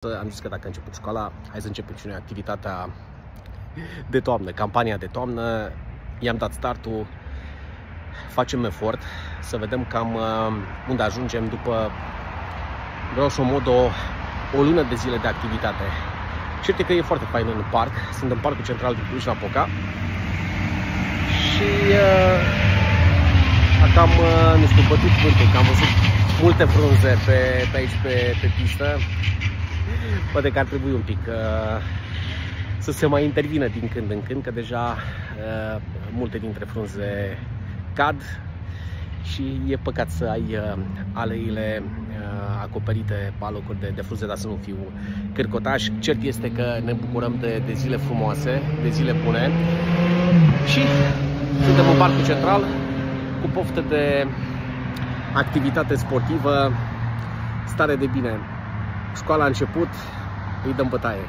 Am zis că dacă a început școala, hai să începem și noi activitatea de toamnă, campania de toamnă. I-am dat startul, facem efort să vedem cam unde ajungem după, grosso modo, o lună de zile de activitate. Cert e că e foarte fain în parc, sunt în Parcul Central din Cluj-Napoca și cam, nu știu, bătut vântul, că am văzut multe frunze pe aici, pe pistă. Poate că ar trebui un pic să se mai intervină din când în când, că deja multe dintre frunze cad și e păcat să ai aleile acoperite pe alocuri de frunze, dar să nu fiu cârcotaș. Cert este că ne bucurăm de zile frumoase, de zile bune și suntem în Parcul Central cu poftă de activitate sportivă, stare de bine. Școala a început, îi dăm bătaie.